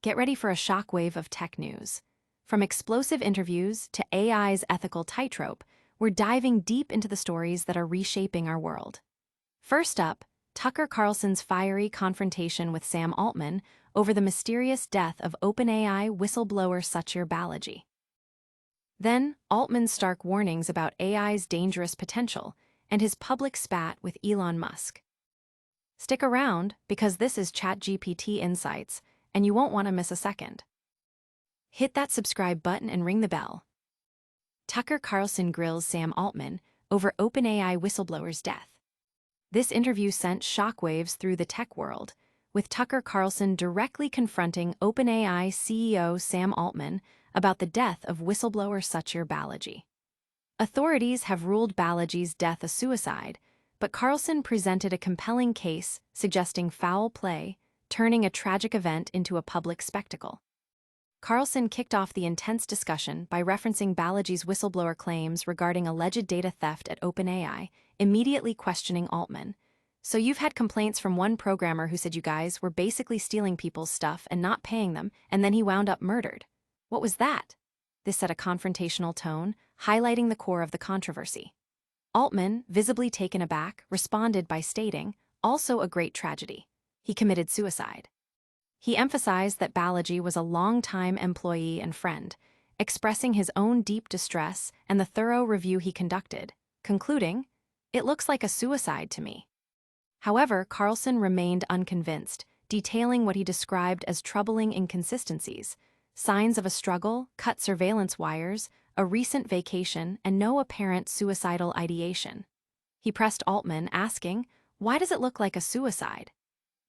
get ready for a shockwave of tech news. From explosive interviews to AI's ethical tightrope, we're diving deep into the stories that are reshaping our world. First up, Tucker Carlson's fiery confrontation with Sam Altman over the mysterious death of OpenAI whistleblower Suchir Balaji. Then, Altman's stark warnings about AI's dangerous potential and his public spat with Elon Musk. Stick around, because this is ChatGPT Insights, and you won't want to miss a second. Hit that subscribe button and ring the bell. Tucker Carlson grills Sam Altman over OpenAI whistleblower's death. This interview sent shockwaves through the tech world, with Tucker Carlson directly confronting OpenAI CEO Sam Altman about the death of whistleblower Suchir Balaji. Authorities have ruled Balaji's death a suicide, but Carlson presented a compelling case suggesting foul play, turning a tragic event into a public spectacle. Carlson kicked off the intense discussion by referencing Balaji's whistleblower claims regarding alleged data theft at OpenAI, immediately questioning Altman. "So you've had complaints from one programmer who said you guys were basically stealing people's stuff and not paying them, and then he wound up murdered. What was that?" This set a confrontational tone, highlighting the core of the controversy. Altman, visibly taken aback, responded by stating, "Also a great tragedy. He committed suicide." He emphasized that Balaji was a longtime employee and friend, expressing his own deep distress and the thorough review he conducted, concluding, "It looks like a suicide to me." However, Carlson remained unconvinced, detailing what he described as troubling inconsistencies, signs of a struggle, cut surveillance wires, a recent vacation, and no apparent suicidal ideation. He pressed Altman, asking, "Why does it look like a suicide?"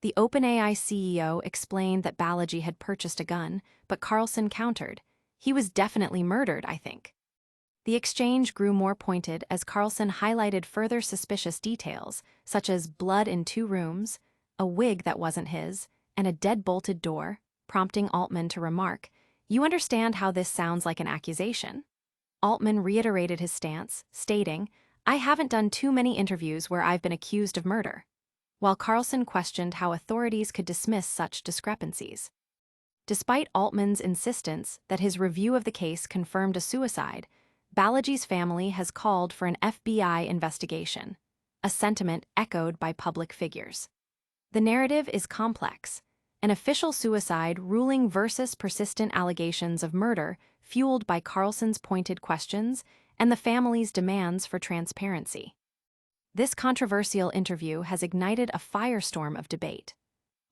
The OpenAI CEO explained that Balaji had purchased a gun, but Carlson countered, "He was definitely murdered, I think." The exchange grew more pointed as Carlson highlighted further suspicious details, such as blood in 2 rooms, a wig that wasn't his, and a dead-bolted door, prompting Altman to remark, "You understand how this sounds like an accusation?" Altman reiterated his stance, stating, "I haven't done too many interviews where I've been accused of murder," while Carlson questioned how authorities could dismiss such discrepancies. Despite Altman's insistence that his review of the case confirmed a suicide, Balaji's family has called for an FBI investigation, a sentiment echoed by public figures. The narrative is complex: an official suicide ruling versus persistent allegations of murder fueled by Carlson's pointed questions and the family's demands for transparency. This controversial interview has ignited a firestorm of debate.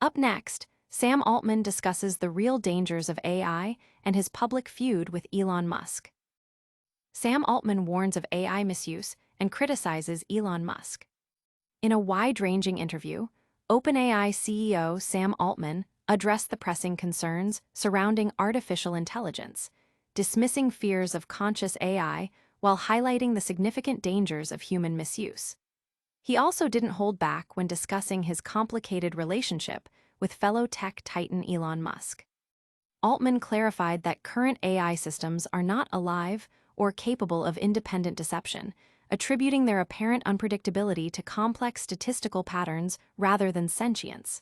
Up next, Sam Altman discusses the real dangers of AI and his public feud with Elon Musk. Sam Altman warns of AI misuse and criticizes Elon Musk. In a wide-ranging interview, OpenAI CEO Sam Altman addressed the pressing concerns surrounding artificial intelligence, dismissing fears of conscious AI while highlighting the significant dangers of human misuse. He also didn't hold back when discussing his complicated relationship with fellow tech titan Elon Musk. Altman clarified that current AI systems are not alive or capable of independent deception, attributing their apparent unpredictability to complex statistical patterns rather than sentience.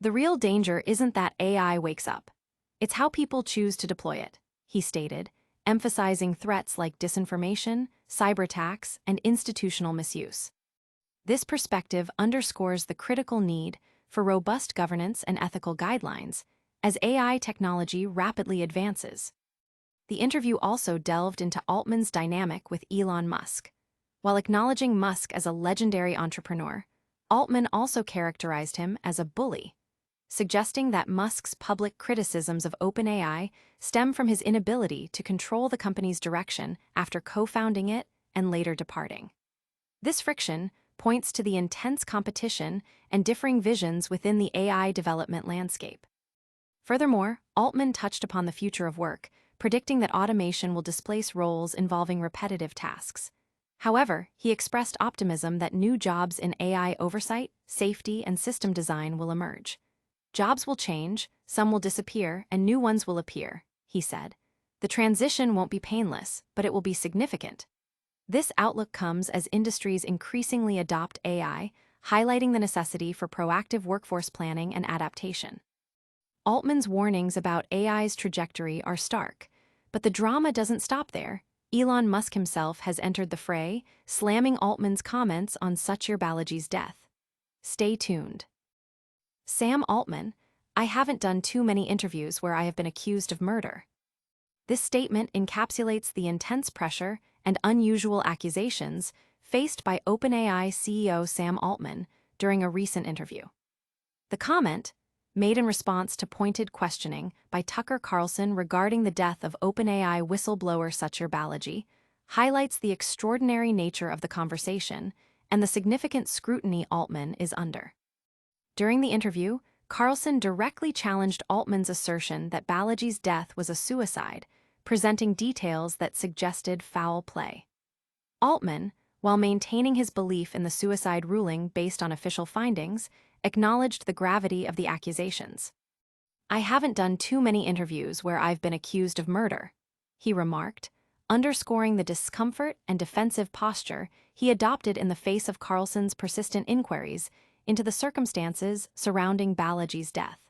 "The real danger isn't that AI wakes up. It's how people choose to deploy it," he stated, emphasizing threats like disinformation, cyberattacks, and institutional misuse. This perspective underscores the critical need for robust governance and ethical guidelines as AI technology rapidly advances. The interview also delved into Altman's dynamic with Elon Musk. While acknowledging Musk as a legendary entrepreneur, Altman also characterized him as a bully, suggesting that Musk's public criticisms of OpenAI stem from his inability to control the company's direction after co-founding it and later departing. This friction points to the intense competition and differing visions within the AI development landscape. Furthermore, Altman touched upon the future of work, predicting that automation will displace roles involving repetitive tasks. However, he expressed optimism that new jobs in AI oversight, safety, and system design will emerge. "Jobs will change, some will disappear, and new ones will appear," he said. "The transition won't be painless, but it will be significant." This outlook comes as industries increasingly adopt AI, highlighting the necessity for proactive workforce planning and adaptation. Altman's warnings about AI's trajectory are stark. But the drama doesn't stop there. Elon Musk himself has entered the fray, slamming Altman's comments on Suchir Balaji's death. Stay tuned. Sam Altman, I haven't done too many interviews where I have been accused of murder. This statement encapsulates the intense pressure and unusual accusations faced by OpenAI CEO Sam Altman during a recent interview. The comment, made in response to pointed questioning by Tucker Carlson regarding the death of OpenAI whistleblower Suchir Balaji, highlights the extraordinary nature of the conversation and the significant scrutiny Altman is under. During the interview, Carlson directly challenged Altman's assertion that Balaji's death was a suicide, presenting details that suggested foul play. Altman, while maintaining his belief in the suicide ruling based on official findings, acknowledged the gravity of the accusations. I haven't done too many interviews where I've been accused of murder, he remarked, underscoring the discomfort and defensive posture he adopted in the face of Carlson's persistent inquiries into the circumstances surrounding Balaji's death.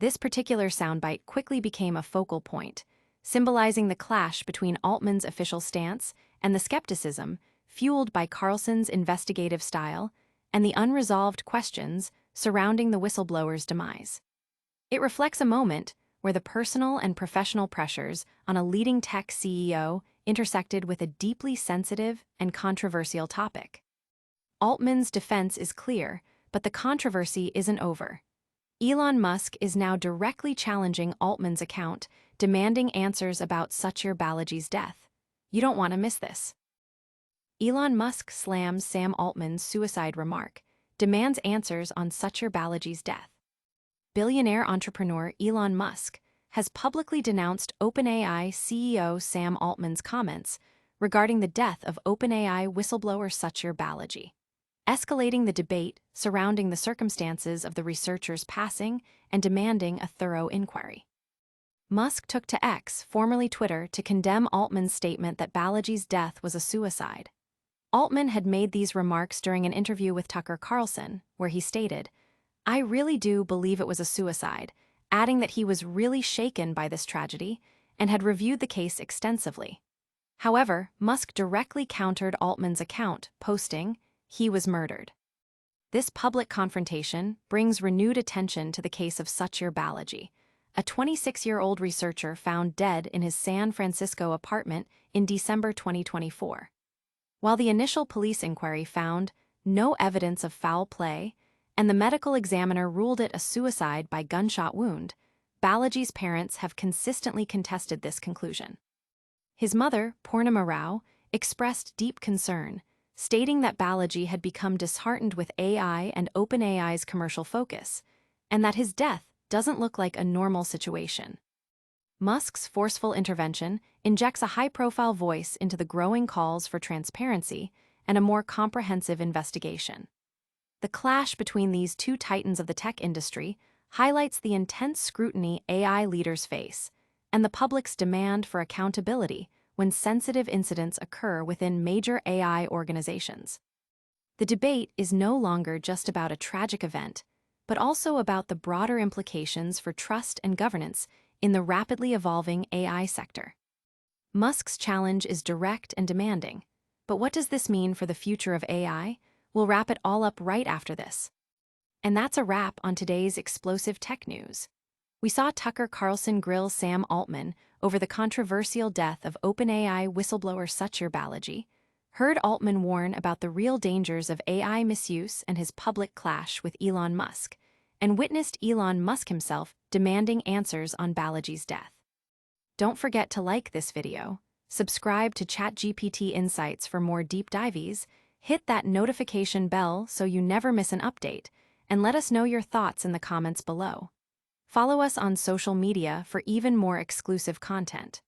This particular soundbite quickly became a focal point, symbolizing the clash between Altman's official stance and the skepticism fueled by Carlson's investigative style and the unresolved questions surrounding the whistleblower's demise. It reflects a moment where the personal and professional pressures on a leading tech CEO intersected with a deeply sensitive and controversial topic. Altman's defense is clear, but the controversy isn't over. Elon Musk is now directly challenging Altman's account, demanding answers about Suchir Balaji's death. You don't want to miss this. Elon Musk slams Sam Altman's suicide remark, demands answers on Suchir Balaji's death. Billionaire entrepreneur Elon Musk has publicly denounced OpenAI CEO Sam Altman's comments regarding the death of OpenAI whistleblower Suchir Balaji, escalating the debate surrounding the circumstances of the researcher's passing and demanding a thorough inquiry. Musk took to X, formerly Twitter, to condemn Altman's statement that Balaji's death was a suicide. Altman had made these remarks during an interview with Tucker Carlson, where he stated, "I really do believe it was a suicide," adding that he was really shaken by this tragedy and had reviewed the case extensively. However, Musk directly countered Altman's account, posting, "He was murdered." This public confrontation brings renewed attention to the case of Suchir Balaji, a 26-year-old researcher found dead in his San Francisco apartment in December 2024. While the initial police inquiry found no evidence of foul play and the medical examiner ruled it a suicide by gunshot wound, Balaji's parents have consistently contested this conclusion. His mother, Purnima Rao, expressed deep concern, stating that Balaji had become disheartened with AI and OpenAI's commercial focus, and that his death doesn't look like a normal situation. Musk's forceful intervention injects a high-profile voice into the growing calls for transparency and a more comprehensive investigation. The clash between these two titans of the tech industry highlights the intense scrutiny AI leaders face and the public's demand for accountability when sensitive incidents occur within major AI organizations. The debate is no longer just about a tragic event, but also about the broader implications for trust and governance in the rapidly evolving AI sector. Musk's challenge is direct and demanding, but what does this mean for the future of AI? We'll wrap it all up right after this. And that's a wrap on today's explosive tech news. We saw Tucker Carlson grill Sam Altman over the controversial death of OpenAI whistleblower Suchir Balaji, heard Altman warn about the real dangers of AI misuse and his public clash with Elon Musk, and witnessed Elon Musk himself demanding answers on Balaji's death. Don't forget to like this video, subscribe to ChatGPT Insights for more deep dives, hit that notification bell so you never miss an update, and let us know your thoughts in the comments below. Follow us on social media for even more exclusive content.